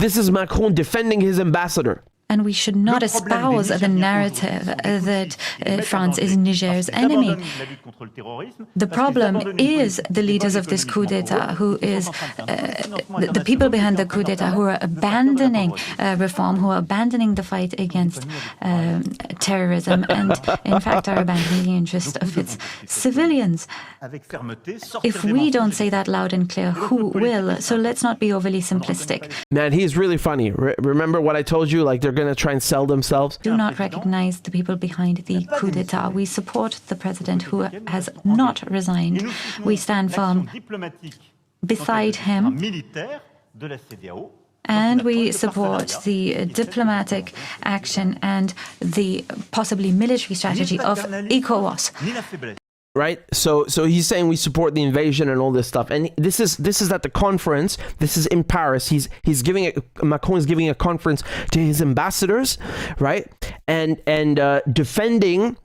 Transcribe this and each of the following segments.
This is Macron defending his ambassador. And we should not espouse the narrative that France is Niger's enemy. The problem is the leaders of this coup d'etat, who is the people behind the coup d'etat, who are abandoning reform, who are abandoning the fight against terrorism, and in fact are abandoning the interest of its civilians. If we don't say that loud and clear, who will? So let's not be overly simplistic. Man, he's really funny. Remember what I told you? Like, they're going to try and sell themselves. Do not recognize the people behind the coup d'etat. We support the president who has not resigned. We stand firm beside him. And we support the diplomatic action and the possibly military strategy of ECOWAS. Right, so he's saying we support the invasion and all this stuff, and this is at the conference. This is in Paris. Macron is giving a conference to his ambassadors, right, and defending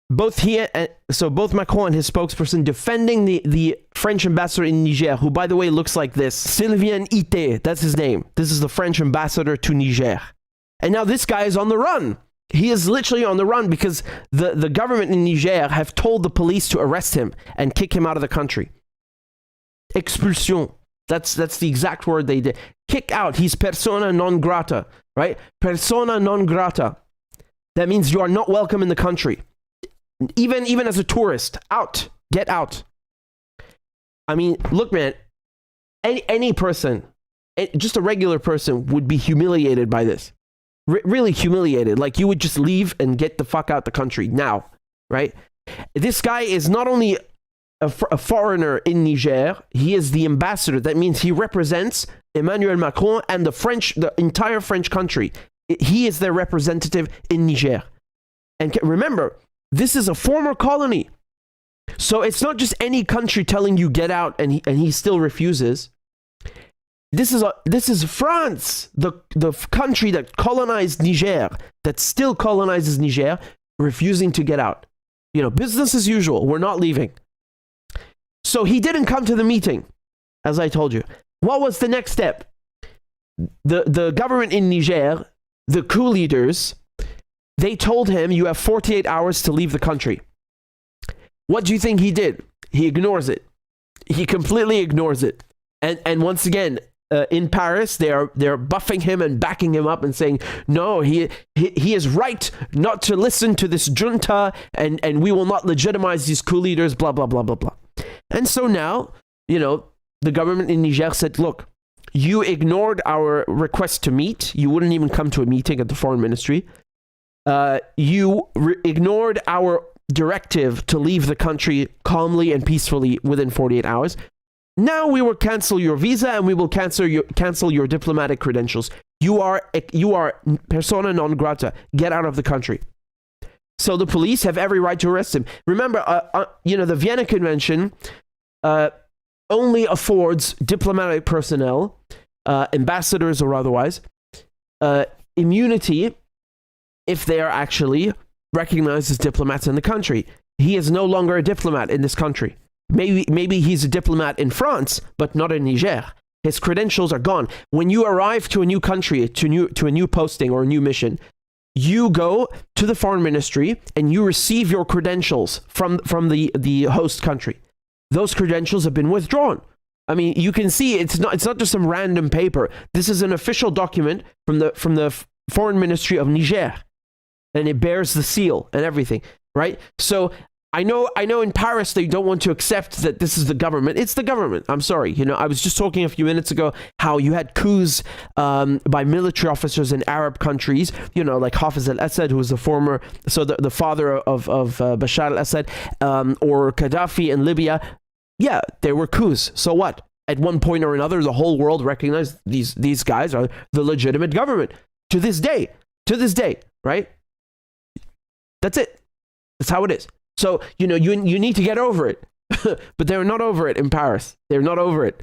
both Macron and his spokesperson defending the French ambassador in Niger, who by the way looks like this, Sylvain Ité. That's his name. This is the French ambassador to Niger, and now this guy is on the run. He is literally on the run because the government in Niger have told the police to arrest him and kick him out of the country. Expulsion. That's the exact word they did. Kick out. He's persona non grata, right? Persona non grata. That means you are not welcome in the country. Even as a tourist. Out. Get out. I mean, look, man. Any person, just a regular person, would be humiliated by this. Really humiliated. Like, you would just leave and get the fuck out the country now, right? This guy is not only a foreigner in Niger, he is the ambassador. That means he represents Emmanuel Macron and the entire French country. He is their representative in Niger. And remember, this is a former colony. So it's not just any country telling you get out and he still refuses. This is France, the country that colonized Niger, that still colonizes Niger, refusing to get out. You know, business as usual. We're not leaving. So he didn't come to the meeting, as I told you. What was the next step? The government in Niger, the coup leaders, they told him you have 48 hours to leave the country. What do you think he did? He ignores it. He completely ignores it. And once again, in Paris, they're buffing him and backing him up and saying, no, he is right not to listen to this junta, and we will not legitimize these coup leaders, blah, blah, blah, blah, blah. And so now, you know, the government in Niger said, look, you ignored our request to meet. You wouldn't even come to a meeting at the foreign ministry. You ignored our directive to leave the country calmly and peacefully within 48 hours. Now we will cancel your visa and we will cancel your diplomatic credentials. You are persona non grata. Get out of the country. So the police have every right to arrest him. Remember, the Vienna Convention only affords diplomatic personnel, ambassadors or otherwise, immunity if they are actually recognized as diplomats in the country. He is no longer a diplomat in this country. Maybe he's a diplomat in France, but not in Niger. His credentials are gone. When you arrive to a new country, to a new posting or a new mission, you go to the foreign ministry and you receive your credentials from the host country. Those credentials have been withdrawn. I mean, you can see it's not just some random paper. This is an official document from the foreign ministry of Niger, and it bears the seal and everything, right? So I know in Paris they don't want to accept that this is the government. It's the government. I'm sorry. You know, I was just talking a few minutes ago how you had coups by military officers in Arab countries, you know, like Hafez al-Assad, who was the father of Bashar al-Assad, or Gaddafi in Libya. Yeah, there were coups. So what? At one point or another, the whole world recognized these guys are the legitimate government. To this day, right? That's it. That's how it is. So, you know, you need to get over it. But they're not over it in Paris. They're not over it.